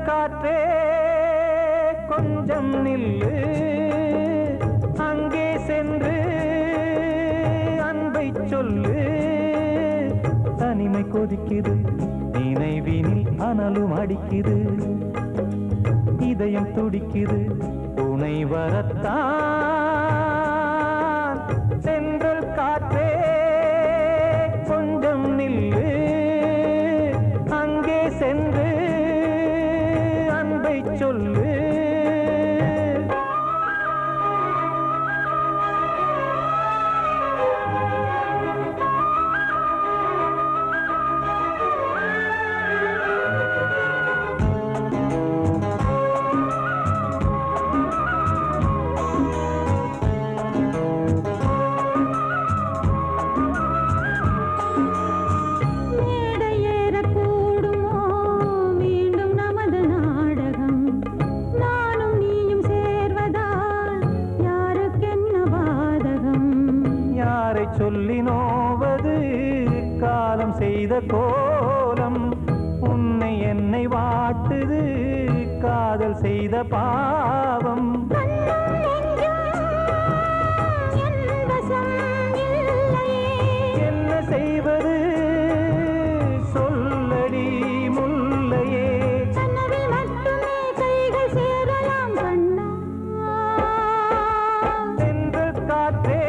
காற்றே கொஞ்சம் நில்லு, அங்கே சென்று அன்பை சொல்லு. தனிமை கொதிக்குது, நினைவினில் அனலும் அடிக்குது, இதயம் துடிக்குது, துணை வரத்தான். சென்றல் காற்றே கொஞ்சம் நில்லு, அங்கே சென்று சொல்லு. சொல்லி நோவது காலம் செய்த கோலம், உன்னை என்னை வாட்டுது காதல் செய்த பாவம். என்ன செய்வது சொல்லடி முல்லையே, சென்று காற்றே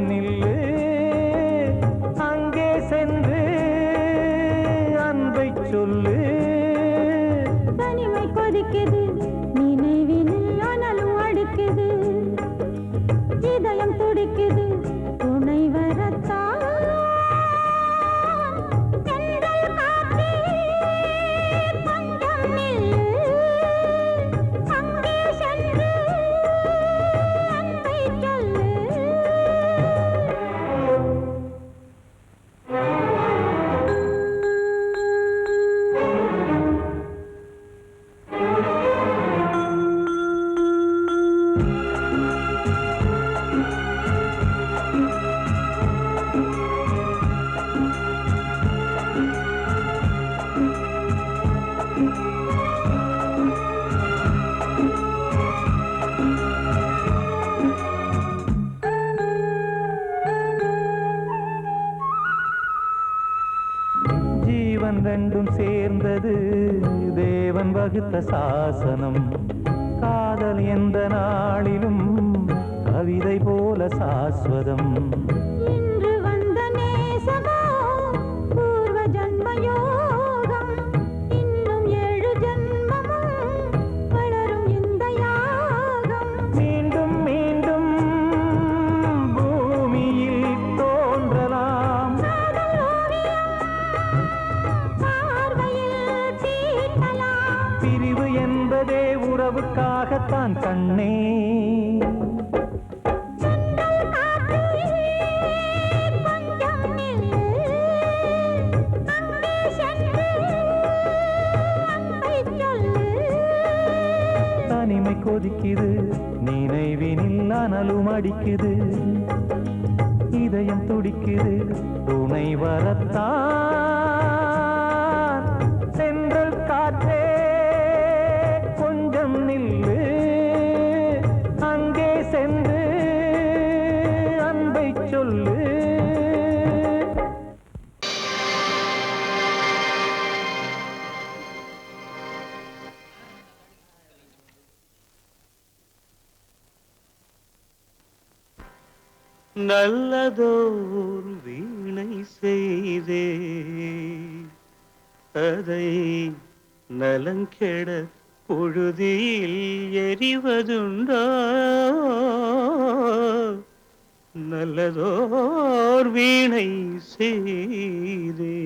நில்லு, அங்கே சென்று அன்பை சொல்லு. தனிமை கொதிக்குது, நினைவினில் அனலும் அடிக்குது, இதயம் துடிக்குது, துணை வரத்தான். ஜீவன் ரெண்டும் சேர்ந்தது தேவன் வகுத்த சாசனம். காதல் எந்த நாளிலும் கவிதை போல சாஸ்வதம். இன்று வந்த நேசமோ பூர்வ ஜன்மயோகம், இன்னும் 7 ஜன்மமும் வளரும் இந்த யாகம். மீண்டும் மீண்டும் பூமியில் தோன்றலாம், பிரிவு என்பதே உறவுக்காகத்தான் கண்ணே. தனிமை கொதிக்குது, நினைவினில் அனலும் அடிக்குது, இதயம் துடிக்குது, துணை வரத்தான். சென்றல் காற்றே கொஞ்சம் நில்லு, அங்கே சென்று அன்பை சொல்லு. நல்லதோர் வீணை செய்தே அதை நலங்கெட புழுதியில் எரிவதுண்டோ நல்லதோர் வீணை செய்தே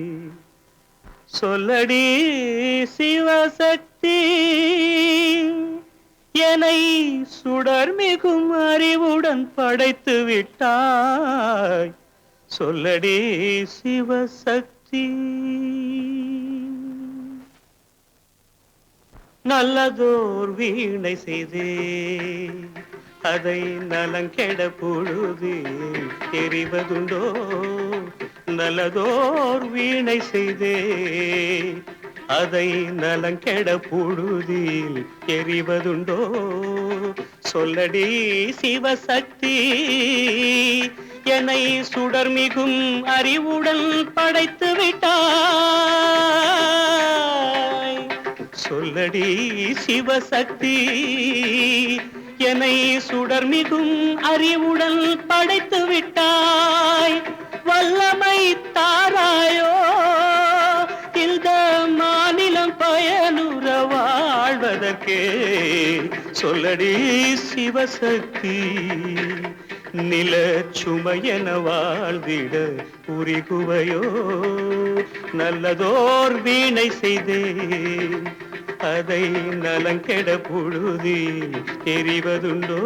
சொல்லடி சிவசக்தி என்னை சுடர்மிகும் அறிவுடன் படைத்து விட்டாய் சொல்லடி சிவசக்தி நல்லதோர் வீணை செய்தே அதை நலங்கெட பொழுது எறிவதுண்டோ நல்லதோர் வீணை செய்தே அதை நலங்கெட பொழுதில் எறிவதுண்டோ சொல்லடி சிவசக்தி என்னை சுடர்மிகும் அறிவுடன் படைத்து விட்டாய் சொல்லடி சிவசக்தி என்னை சுடர்மிகும் அறிவுடன் படைத்து விட்டாய் வல்லமை தாராயோ இந்த மாநிலம் பயனுற வாழ்வதற்கே சொல்லடி சிவசக்தி நில சுமையென வாழ்ந்திட புரிகுவையோ நல்லதோர் வீணை செய்தே அதை நலங்கெட பொழுதில் எறிவதுண்டோ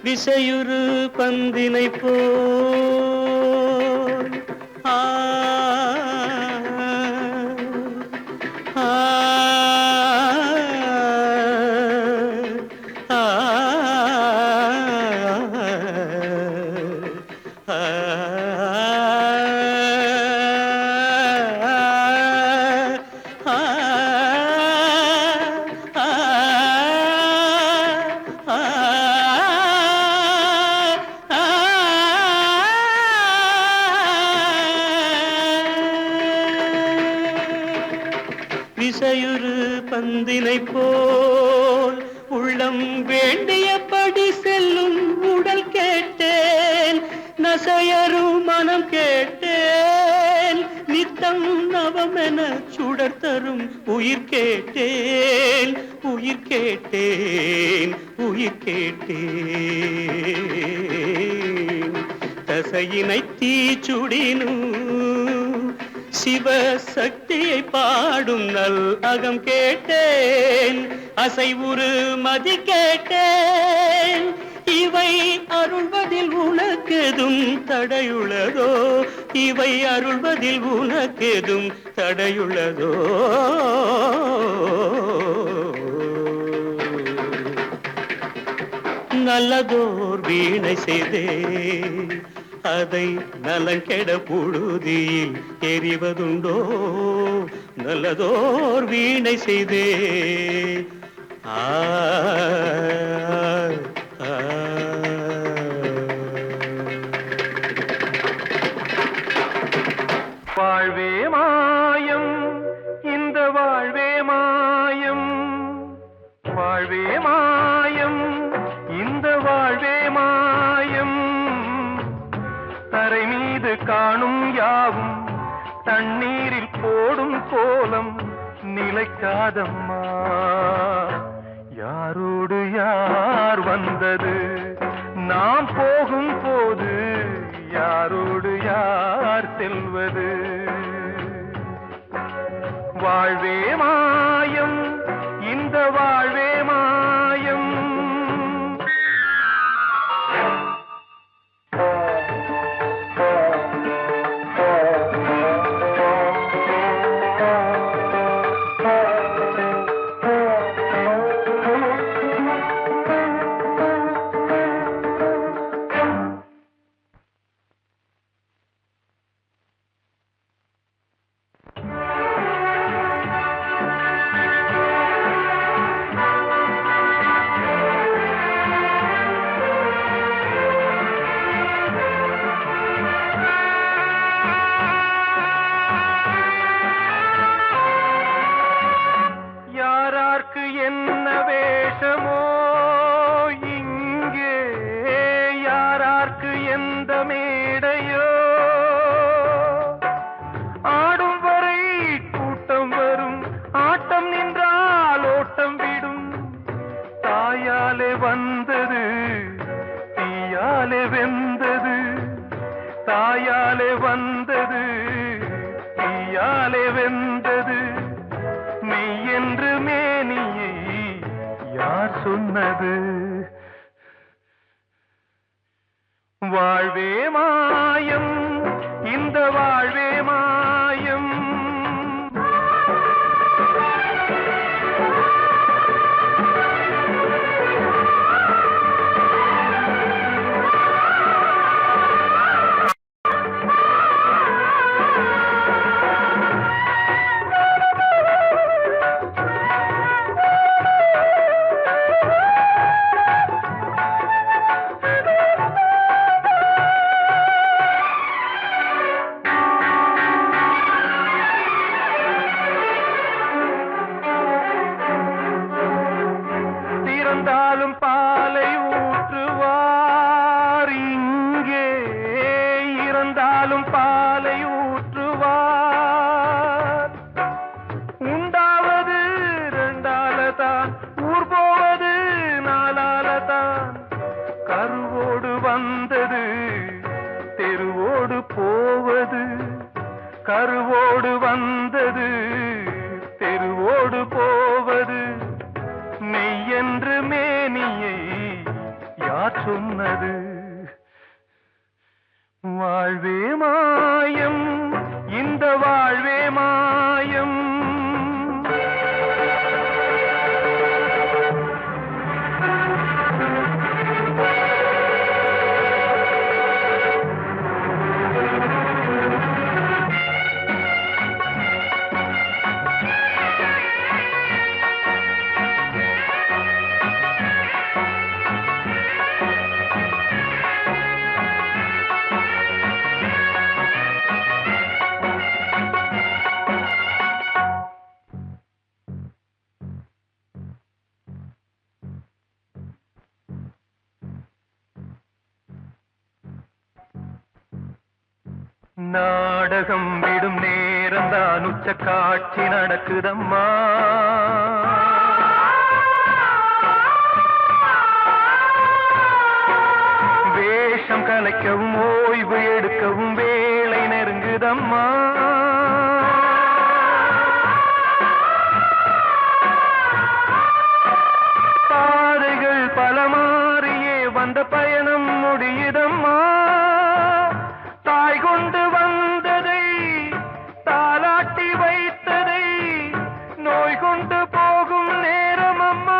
விசையுறு பந்தினை போல் ஆ விசையுறு பந்தினை போல் உள்ளம் வேண்டியபடி செல்லும் உடல் கேட்டேன் நசையரு மனம் கேட்டேன் நித்தம் நவமென சுடர் தரும் உயிர் கேட்டேன் உயிர் கேட்டேன் உயிர் கேட்டேன் தசையினை தீச்சுடினும் சிவசக்தியை பாடும் நல் அகம் கேட்டேன் அசைவுறு மதி கேட்டேன் இவை அருள்வதில் உனக்கெதும் தடையுள்ளதோ இவை அருள்வதில் உனக்கெதும் தடையுள்ளதோ நல்லதோர் வீணை செய்தே அதை நலங்கெட பொழுதில் எறிவதுண்டோ நல்லதோர் வீணை செய்தே ஆ வாழ்வே மாயம் இந்த வாழ்வே மாயம் வாழ்வே மாயம் இந்த வாழ்வே மாயம் தரை மீது காணும் யாவும் தண்ணீரில் போடும் கோலம் நிலைக்காதம்மா யாரோடு யார் வந்தது நாம் போகும் போது யாரோடு யார் செல்வது வாழ்வே மாயம் இந்த வாழ்வே மாயம் கண்ணாலே வெந்தது மெய் என்று மேனியை யார் சொன்னது? வாழ்வே மாயம், இந்த வாழ்வே மாயம். இறந்தாலும் பாலை ஊற்றுவார் இங்கே, இறந்தாலும் பாலை ஊற்றுவார். உண்டாவது ரெண்டாலதான், ஊர் போவது நாலாலதான். கருவோடு வந்தது தெருவோடு போவது, கருவோடு வந்தது தெருவோடு போவது. மெய்யென்று மேனியை யார் சொன்னது? வாழ்வே மாயம், இந்த வாழ்வே மாயம். நாடகம் விடும் நேரம்தான் உச்ச காட்சி நடக்குதம்மா. வேஷம் கலைக்கவும் ஓய்வு எடுக்கவும் வேளை நெருங்குதம்மா. பாதைகள் பல மாறியே வந்த பயணம் முடியுதம்மா. தாய் கொண்டு வந்ததை தாலாட்டி வைத்ததை நோய் கொண்டு போகும் நேரம் அம்மா.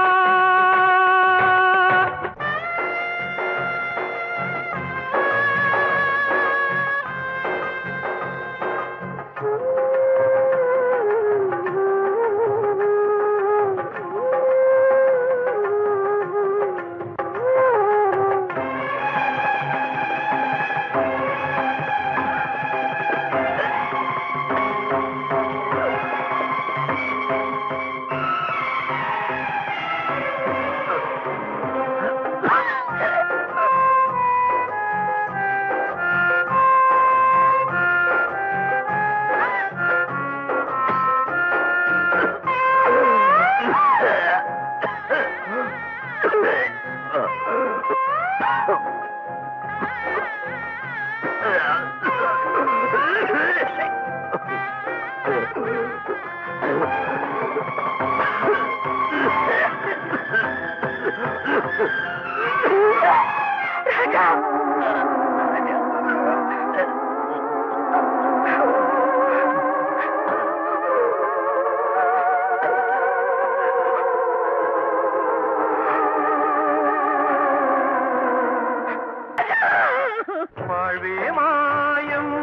வாழ்வே மாயம்,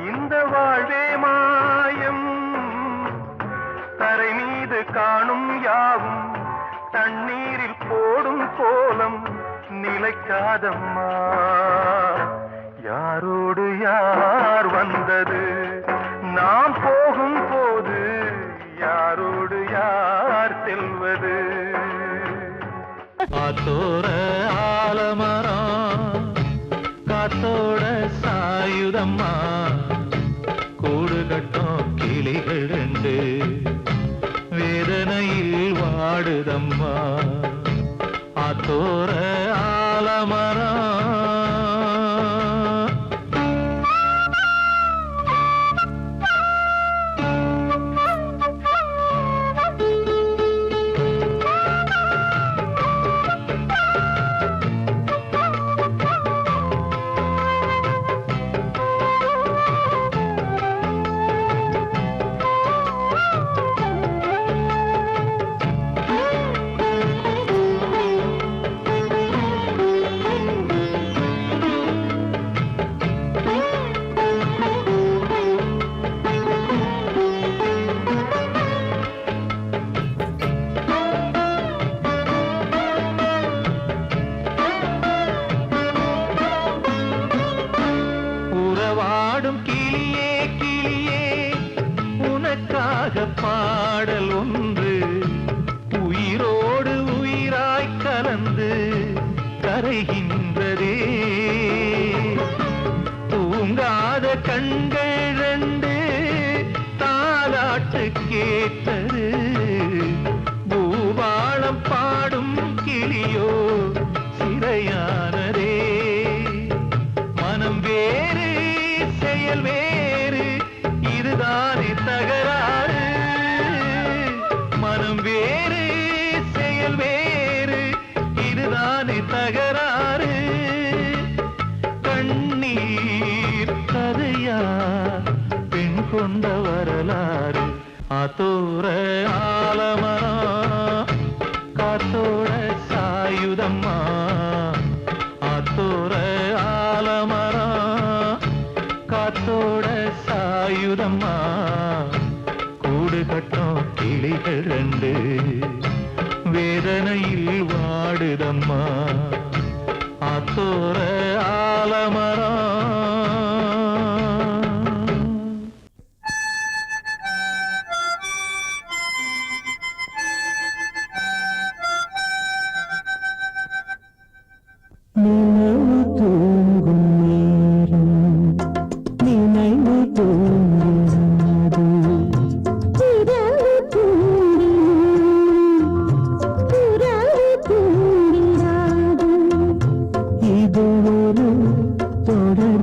இந்த வாழ்வே மாயம். தரை மீது காணும் யாவும் தண்ணீரில் போடும் கோலம் நிலைக்காதம்மா. யாரோடு யார் வந்தது நாம் போகும் போது, யாரோடு யார் செல்வது? ஆத்தோர ஆலமரம் காத்தோட சாயுதம்மா. கூடு கட்டும் கிளிகள் ரெண்டு வேதனையில் வாடுதம்மா. ஆத்தோர ஆலமரம் பாடல் ஒன்று உயிரோடு உயிராய் கலந்து கரைகின்றதே. தூங்காத கண்கள் ரெண்டு தாலாட்டு கேட்டது. பூபாளம் பாடும் கிளியோ சிறையானதே. மனம் வேறு செயல் வேறு இதுதானே தகராறு. மனம் வேறு செயல் வேறு இதுதானே தகராறு. கண்ணீர் கதையா பெண் கொண்ட வரலாறு. ஆத்தோர ஆலமரம் காத்தோட சாயுதம்மா. ஆத்தோர ஆலமரம் காத்தோட சாயுதம்மா. கூடு கட்டும் கிளிகள் ரெண்டு வேதனையில் வாடுதம்மா. ஆத்தோர ஆலமரம். நினைவு தூங்கும் நேரம் நினைவு தூங்காது. இரவு தூங்கினும் புறவு தூங்கிடாது. இது ஒரு தொடர்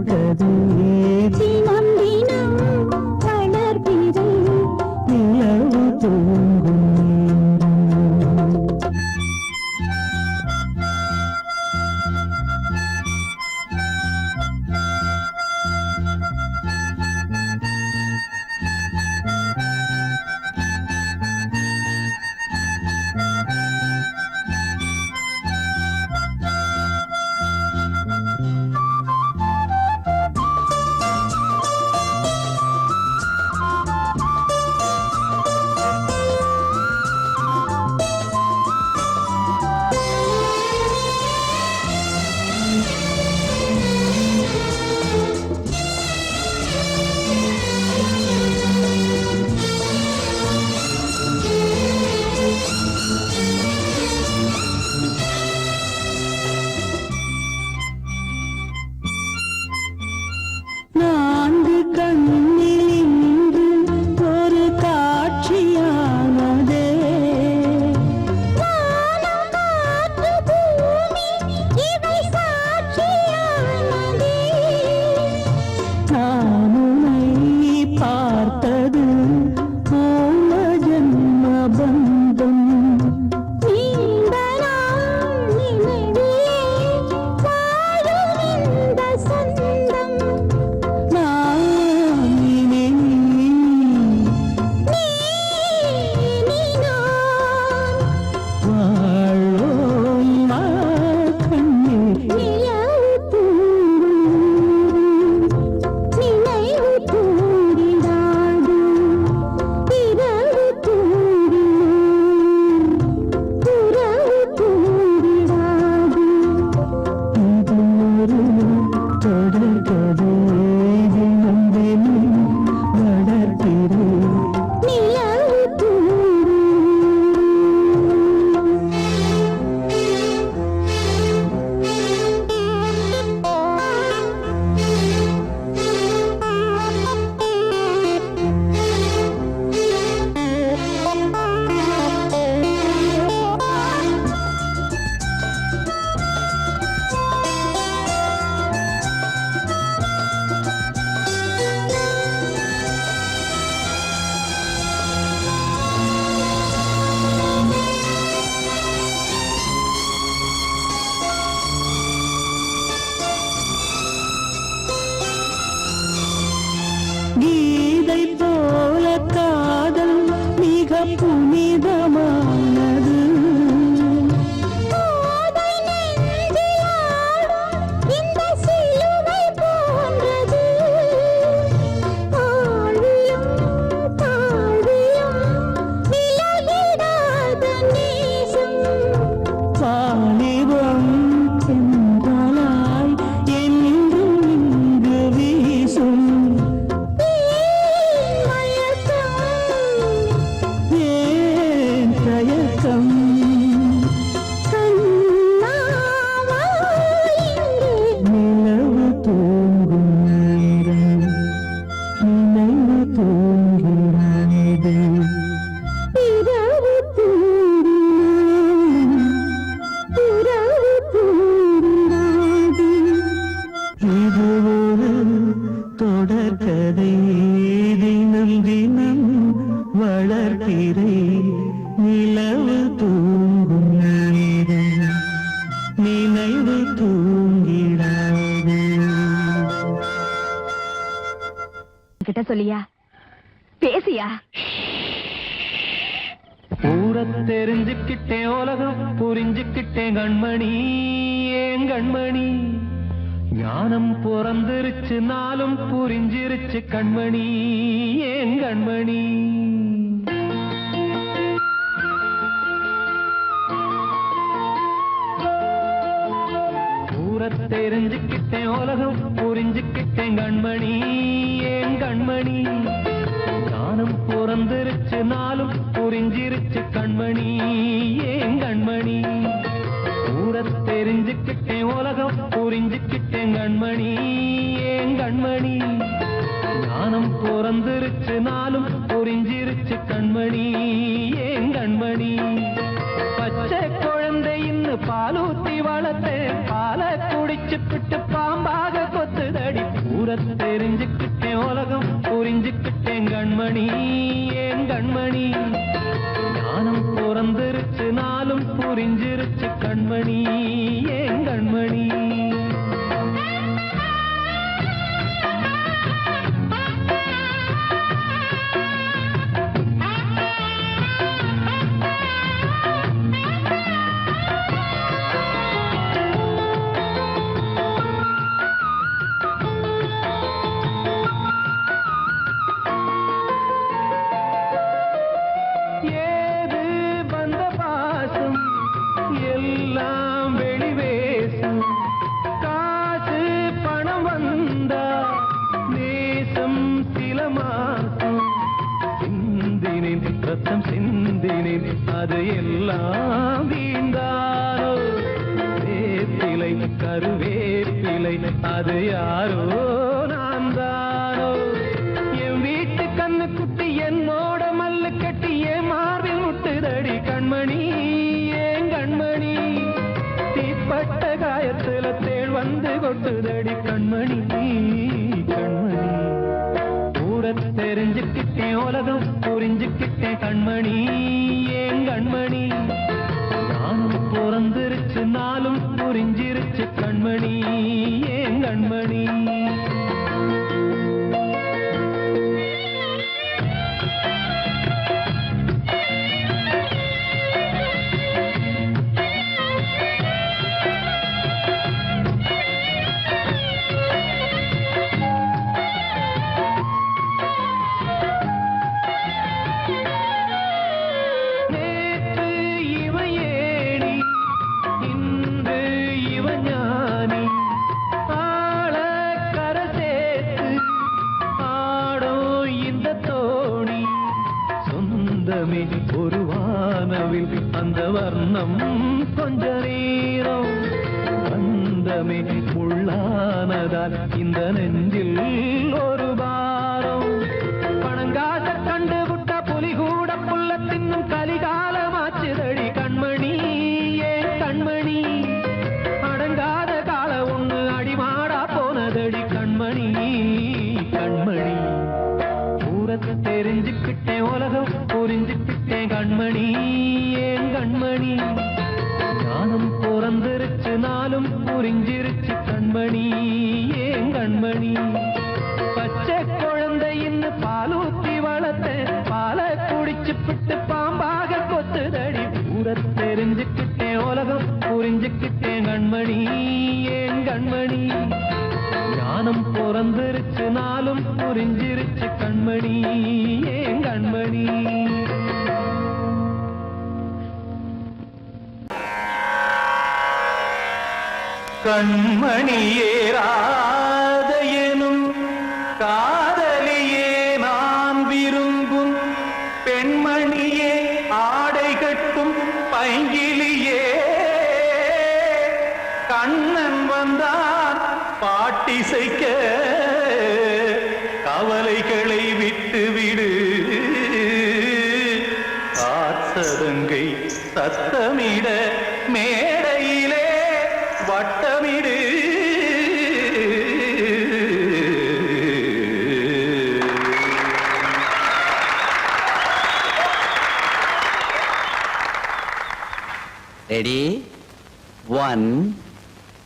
பேசியா? ஊர தெரிஞ்சுக்கிட்டேன், உலகம் புரிஞ்சுக்கிட்டேன் கண்மணி, ஏன் கண்மணி. ஞானம் பிறந்திருச்சு, நாளும் புரிஞ்சிருச்சு கண்மணி, ஏன் கண்மணி. தெரிஞ்சுக்கிட்டேன், உலகம் புரிஞ்சுக்கிட்டேன் கண்மணி, ஏன் கண்மணி. ஞானம் பிறந்திருச்சு, நாளும் புரிஞ்சிருச்சு கண்மணி, ஏன் கண்மணி. ஊர தெரிஞ்சுக்கிட்டேன், உலகம் புரிஞ்சுக்கிட்டேன் கண்மணி, ஏன் கண்மணி. ஞானம் பிறந்திருச்சு, நாளும் புரிஞ்சிருச்சு கண்மணி, ஏன் கண்மணி. பச்சை குழந்தை இன்னும் பாலூத்தி வளர்த்தேன், பால குடிச்சு பிட்டு பாம்பாக கொத்துதடி. ஊர தெரிஞ்சுக்கிட்டேன், உலகம் புரிஞ்சுக்கிட்டேன் கண்மணி, ஏன் கண்மணி. ஞானம் பிறந்திருச்சு, நாளும் புரிஞ்சிருச்சு கண்மணி, ஏன் கண்மணி. அது எல்லாம் வீண்டானோ, வேப்பிலை கருவேப்பிலை அது யாரோ நான் தானோ. என் வீட்டு கண்ணு குட்டி என்னோட மல்லு கட்டி என் மார்பில் முட்டுதடி கண்மணி, ஏன் கண்மணி. தீப்பட்ட காயத்துல தேள் வந்து கொட்டுதடி கண்மணி, கண்மணி. ஊர தெரிஞ்சுக்கிட்டேன், உலகம் புரிஞ்சுக்கிட்டேன் கண்மணி, ஏன் கண்மணி. நானும் பிறந்திருச்சு, நாளும் புரிஞ்சிருச்சு கண்மணி, ஏன் கண்மணி. ஒரு வானவில் அந்த வர்ணம் கொஞ்ச நேரம் வந்தமே உள்ளானதால் இந்த நெஞ்சில் ஒரு பாரம். பணங்காச கண்டு விட்ட புலி கூட புல்ல தின்னும் கலிகாலமாச்சுதடி கண்மணி, ஏன் கண்மணி. அடங்காத கால ஒண்ணு அடிமாடா போனதடி கண்மணி, கண்மணி. ஊரத்தை தெரிஞ்சுக்கிட்டேன், உலகம் புரிஞ்சுக்கிட்டேன் கண்மணி, ஏன் கண்மணி. ஞானம் பிறந்திருச்சு, நாளும் புரிஞ்சிருச்சு கண்மணி, ஏன் கண்மணி. பச்சை குழந்தை இன்னும் பாலூத்தி வளர்த்தேன், பால குடிச்சு பிட்டு பாம்பாக கொத்துதடி. ஊர தெரிஞ்சுக்கிட்டேன், உலகம் புரிஞ்சுக்கிட்டேன் கண்மணி, ஏன் கண்மணி. ஞானம் பிறந்திருச்சு, நாளும் புரிஞ்சிருச்சு கண்மணி, ஏன் கண்மணி. கண்மணியே ராதையெனும் காதலியே நான் விரும்பும் பெண்மணியே ஆடை கட்டும் பைங்கிலியே. கண்ணன் வந்தான் பாட்டிசைக்க கவலைகளை விட்டுவிடு. காத்ததங்கை சத்தமிட மேடையிலே வட்டமிடு. ரெடி 1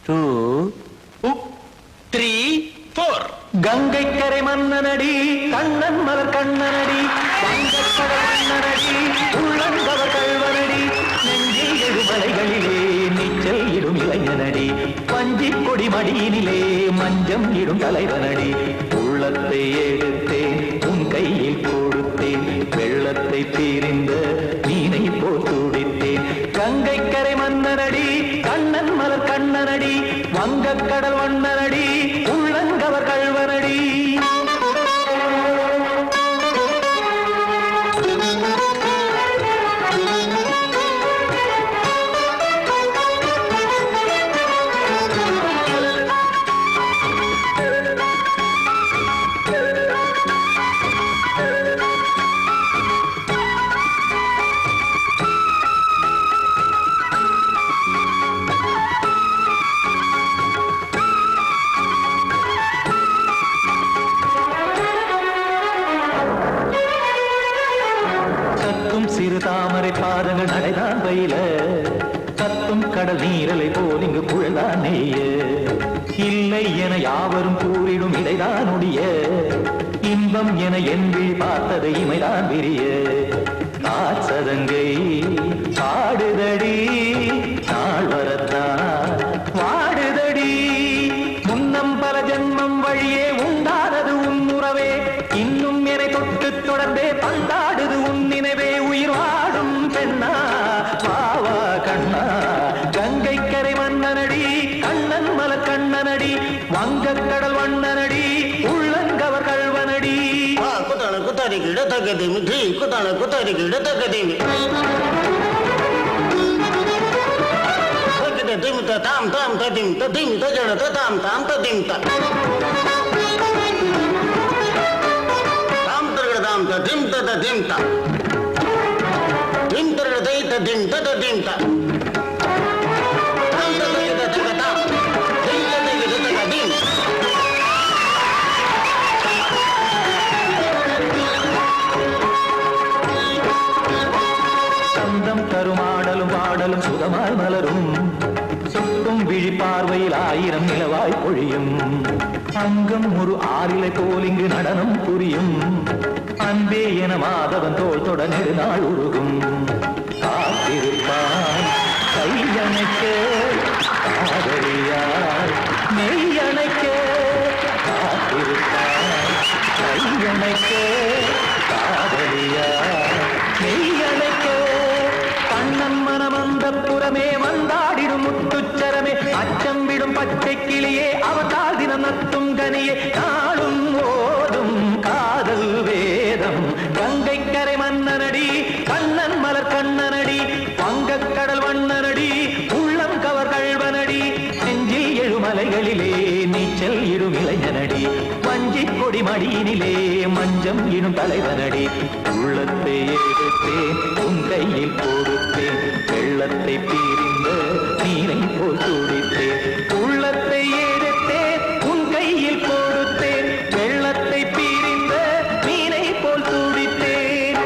2 3 4. கங்கை கரை மன்னனடி கண்ணன் மலர் கண்ணனடி மடியினிலே மஞ்சம் இடும் தலைவனடி உள்ளத்தை எடுத்தேன் உன் கையில் கொடுத்தேன் வெள்ளத்தை பிரிந்த மீனை போல் துடித்தேன் கங்கை கரை மன்னனடி கண்ணன் மலர் கண்ணனடி வங்கக் கடல் வண்ணனடி உள்ளங்கவர் கள்வனடி சிறு தாமரை பாதங்கள் நடைதான் பயில கத்தும் கடல் நீரலை போல் இங்கு புழதான் நெய்ய இல்லை என யாவரும் கூறிடும் இடைதான் உடைய இன்பம் என என்பி பார்த்தது இமைதான் விரிய காசதங்கை பாடுதடி நாள் வரத்தான் வாடுதடி முன்னம் பல ஜென்மம் வழியே உண்டானது உன் உறவே இன்னும் என்னை தொட்டு தொடர்ந்தே பந்தாடுது உன் நினைவே உயிர் வாடும் பெண்ணா வாவா கண்ணா கங்கை கரை மன்னனடி கண்ணன் மலர் கண்ணனடி வங்கக் கடல் வண்ணனடி உள்ளங்கவர் கள்வனடி குத்தான குத்தாரி கிட தகதிமி டி குத்தான குத்தாரி கிட தகதிமி தகத திம் த தாம் தாம் ததிம் ததிம் தஜட த தாம் தாம் ததிம் த தாம் தரகட தாம் த திம் த ததிம் த திம் தரகட தை த திம் த ததிம் த தாம் த தை த தக தாம் திம் த தை த தகதிம் சந்தம் கருமாடலும் பாடலும் சுகமாய் மலரும் சுட்டும் விழி பார்வையில் ஆயிரம் நிலவாய் பொழியும் அங்கம் ஒரு ஆறிலை போல் இங்கு நடனம் புரியும் அன்பே என மாதவன் தோல் தொட நெடுநாள் உருகும் காத்திருப்பான் கையணைக்க காதலியார் மெய்யணைக்க காத்திருப்பான் கையணைக்க காதலியார் மெய்யணைக்க கண்ணன் மனமந்த புறமே வந்தாடிடும் முத்துச்சரமே அச்சம் விடும் பச்சை கிளியே அவதால் தினம் நத்தும் கனியே நாளும் ஓதும் காதல் வேதம் கங்கை கரை மன்னனடி கண்ணன் மலர் கண்ணனடி வங்கக் கடல் வண்ணனடி உள்ளம் கவர் கள்வனடி நெஞ்சில் எழுமலைகளிலே நீச்சல் இடும் இளைஞனடி வஞ்சிக் கொடி மடியினிலே மஞ்சம் இடும் தலைவனடி உள்ளத்தை எடுத்தேன் உன் கையில் கொடுத்தேன் வெள்ளத்தை பிரிந்த நீரை போல் துடித்தேன் உள்ளத்தை எடுத்தேன் உன் கையில் கொடுத்தேன் வெள்ளத்தை பிரிந்த மீனை போல் துடித்தேன்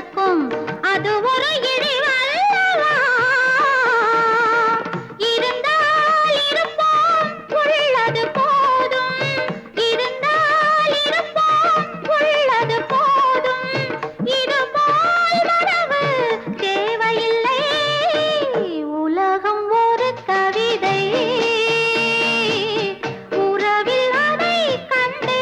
பிறக்கும் அது ஒரு இழிவல்லவா இருந்தால் இருப்போம் உள்ளது போதும் இருந்தால் இருப்போம் உள்ளது போதும் இதுபோல் வரவு தேவையில்லை உலகம் ஒரு கவிதை உறவில் அதை கண்டேன்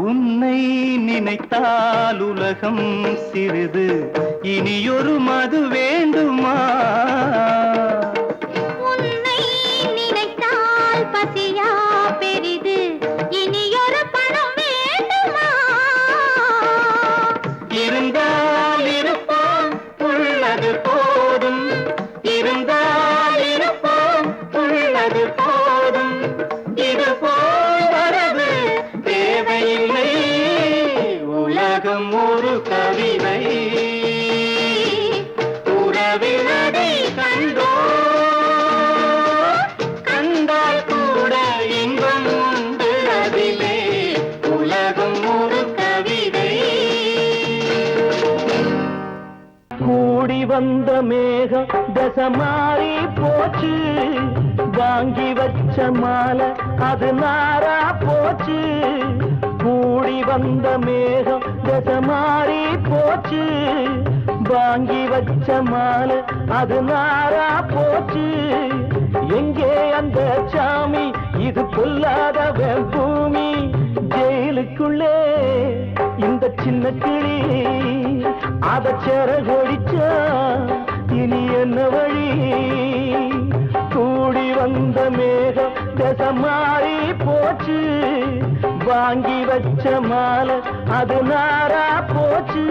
உன்னை நினைத்தால் உலகம் சிறிது இனியொரு மது வேண்டுமா உன்னை நினைத்தால் பசியா பெரிது இனியொரு பணம் வேண்டுமா இருந்தால் இருப்போம் உள்ளது போதும் இருந்தால் இருப்போம் உள்ளது போதும் இது போல் வரது தேவையில்லை உலகம் ஒரு கவிதை உறவில் அதை கண்டோ கண்டால் கூட இன்பம் உண்டு அதிலே உலகம் ஒரு கவிதை கூடி வந்த மேகம் தசை மாறி போச்சு வாங்கி வச்ச மாலை அது நாரா போச்சு கூடி வந்த மேகம் தசை மாறி போச்சு வாங்கி வச்ச மாலை அது நாரா போச்சு எங்கே அந்த சாமி இது பொல்லாதவன் பூமி ஜெயிலுக்குள்ளே இந்த சின்ன கிளி அத செரகொடிச்சா இனி என்ன வழி கூடி வந்த மேகம் தசை மாறி போச்சு வாங்கி வச்ச மாலை அது நாரா போச்சு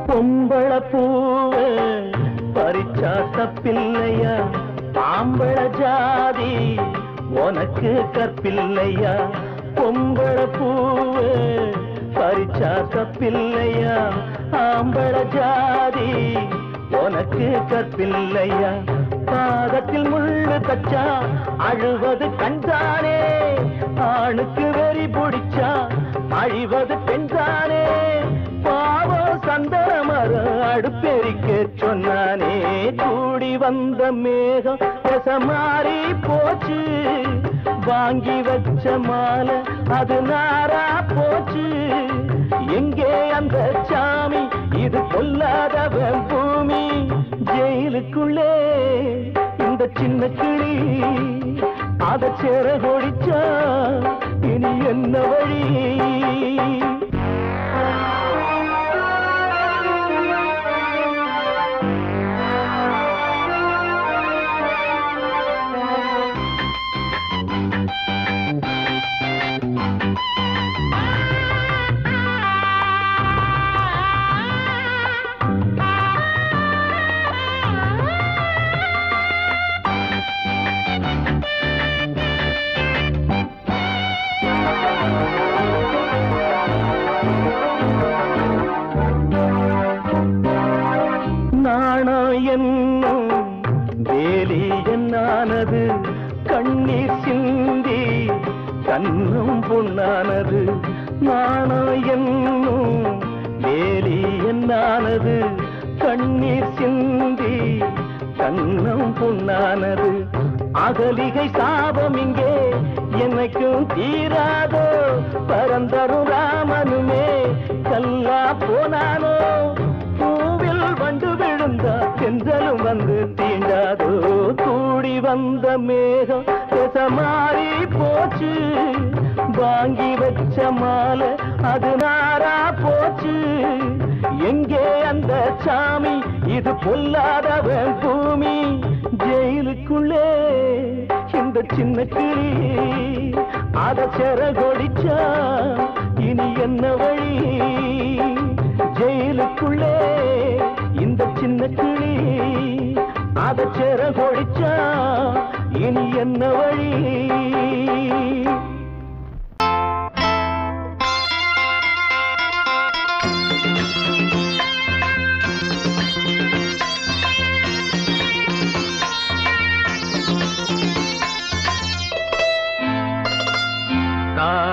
பொம்பள பூவ பறிச்சா தப்பில்லையா ஆம்பள ஜாதி உனக்கு கற்பில்லையா பொம்பள பூவ பறிச்சா தப்பில்லையா ஆம்பள ஜாதி உனக்கு கற்பில்லையா பாதத்தில் முள்ளு தச்சா அழுவது கண்தானே ஆணுக்கு வெறி பிடிச்சா அழிவது பெண்தானே பாவம் சந்தனமர அடுப்பெரிக்க சொன்னானே கூடி வந்த மேகம் தசை மாறி போச்சு வாங்கி வச்ச மாலை அது நாரா போச்சு எங்கே அந்த சாமி இது பொல்லாதவன் பூமி ஜெயிலுக்குள்ளே இந்த சின்ன கிளி அத செரகொடிச்சா இனி என்ன வழி என்னும் வேலி என்னானது கண்ணீர் சிந்தி கண்ணும் பொன்னானது நாணம் என்னும் வேலி என்னானது கண்ணீர் சிந்தி கண்ணும் பொன்னானது அகலிகை சாபம் இங்கே என்னைக்கும் தீராதோ பரந்தரும் ராமனுமே கல்லா போனானோ பூவில் வண்டு விழுந்த வந்தா சென்றலும் வந்து தீண்டாதோ கூடி வந்த மேகம் மாறி போச்சு வாங்கி வச்ச மாலை அது நாரா போச்சு எங்கே அந்த சாமி இது பொல்லாதவன் பூமி ஜெயிலுக்குள்ளே இந்த சின்ன கிளி அத செரகொடிச்சா இனி என்ன வழி ஜெயிலுக்குள்ளே இந்த சின்ன கிளி அத செரகொடிச்சா இனி என்ன வழி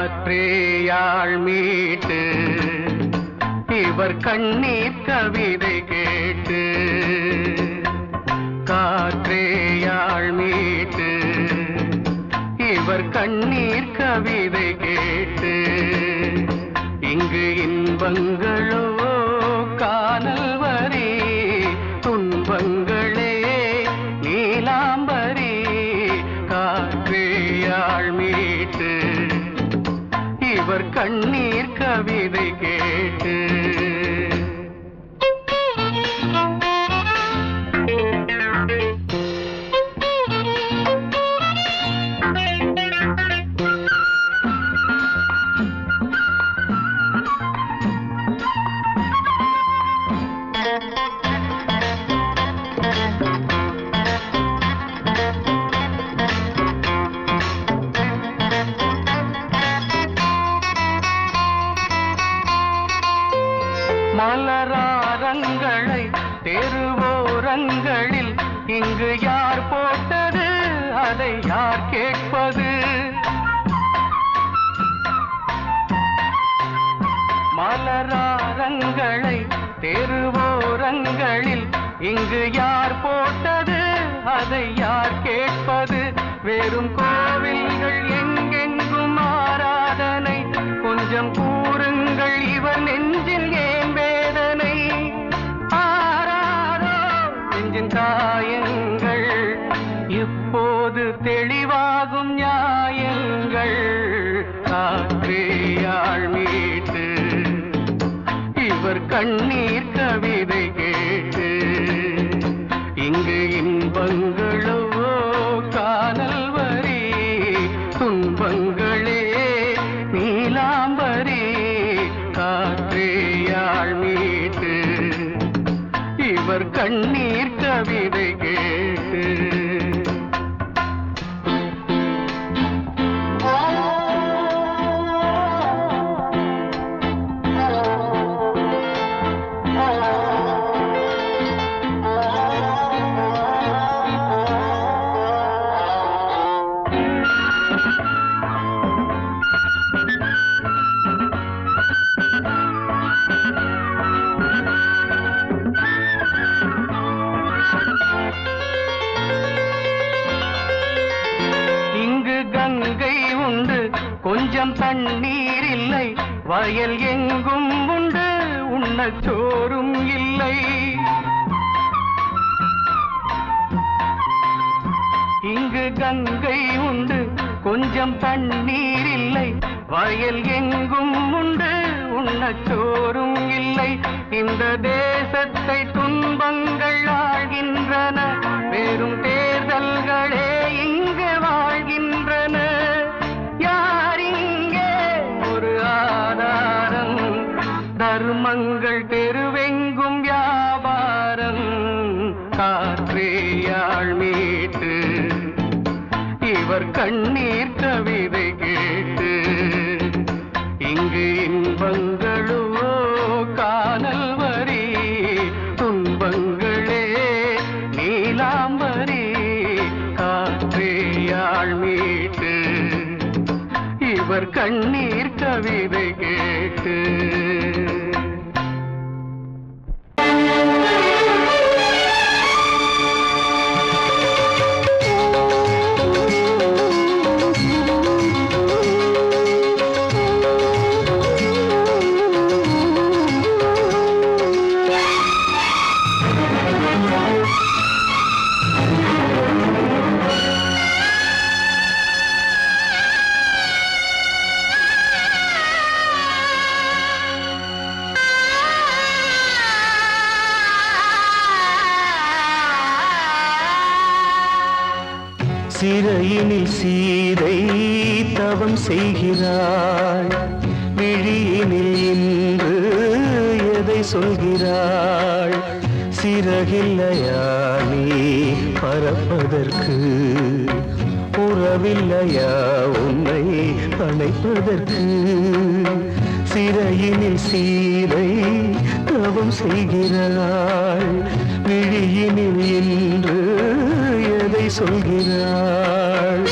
காற்றேயாள் மீட்டு இவர் கண்ணீர் கவிதை கேட்டு காற்றேயாள் மீட்டு இவர் கண்ணீர் கவிதை கேட்டு இங்கு இன்பங்களோ காணல் வரி துன்பங்களே நீலாம்பரி காற்றேயாள் மீட்டு இவர் கண்ணீர் கவிதை கேட்டு மலராரங்களை தெருவோரங்களில் இங்கு யார் போட்டது அதை யார் கேட்பது மலராரங்களை தெருவோரங்களில் இங்கு யார் போட்டது அதை யார் கேட்பது வெறும் கோவில்கள் எங்கெங்கும் ஆராதனை கொஞ்சம் கூறுங்கள் இவர் நெஞ்சில் ஏன் வேதனை ஆராரோ நெஞ்சின் காயங்கள் இப்போது தெளிவாகும் நியாயங்கள் காற்றேயாள் மீட்டு இவர் கண்ணீர் கவிதை கேட்டு இங்கு இன்பங்களோ காணல் வரி துன்பங்களே நீலாம்பரி காற்றேயாள் மீட்டு இவர் கண்ணீர் கவிதை கேட்டு கொஞ்சம் தண்ணீர் இல்லை வயல் எங்கும் உண்டு உண்ணச் சோறும் இல்லை இங்கு கங்கை உண்டு கொஞ்சம் தண்ணீர் இல்லை வயல் எங்கும் உண்டு உண்ணச் சோறும் இல்லை இந்த தேசத்தை துன்பங்கள் ஆழ்கின்றன வெறும் தேர்தல்களே இங்கு வாழ்கின்றன தர்மங்கள் தெருவெங்கும் வியாபாரம் காற்றேயாள் மீட்டு இவர் கண்ணீர் கவிதை கேட்டு இங்கு இன்பங்களோ காணல் வரி துன்பங்களே நீலாம்பரி காற்றேயாள் மீட்டு இவர் கண்ணீர் கவிதை கேட்டு சிறையினில் சீதை தவம் செய்கிறாள் விழியினில் இன்று எதை சொல்கிறாள் சிறகில்லையா நீ பறப்பதற்கு உறவில்லையா உன்னை அணைப்பதற்கு சிறையினில் சீதை தவம் செய்கிறாள் விழியினில் இன்று எதை சொல்கிறாள்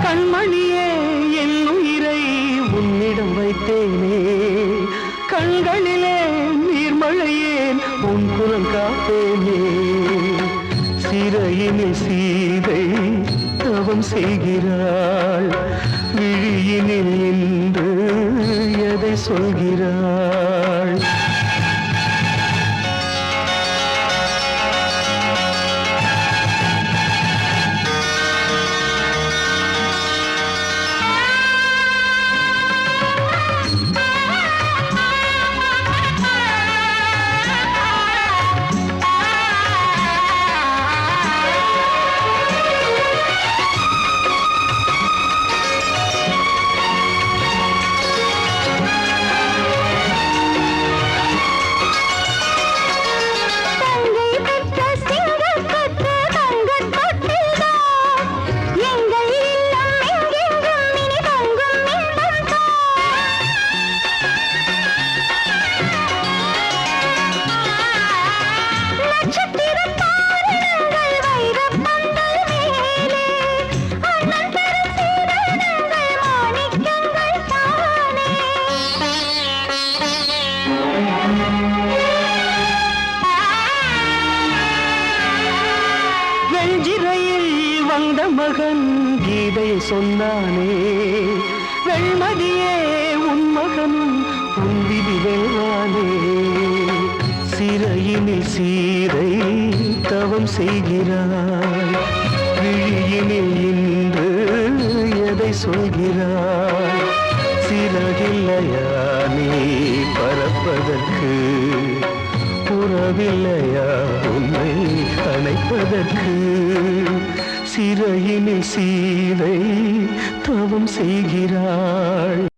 கண்மணியே என் உயிரை உன்னிடம் வைத்தேனே கண்களிலே நீர்மழையேன் உன் குரல் காப்பேனே சிறையினில் சீதை தவம் செய்கிறாள் விழியினில் இன்று எதை சொல்கிறாள் வெஞ்சிரையில் வந்த மகன் கீதை சொன்னானே வெண்மதியே உன் மகனும் உன் விதி வெல்வானே சிறையினில் சீதை தவம் செய்கிறாள் விழியினில் இன்று எதை சொல்கிறாள் சிறகில்லையா நீ பறப்பதற்கு உறவில்லையா உன்னை அணைப்பதற்கு சிறையினில் சீதை தவம் செய்கிறாள்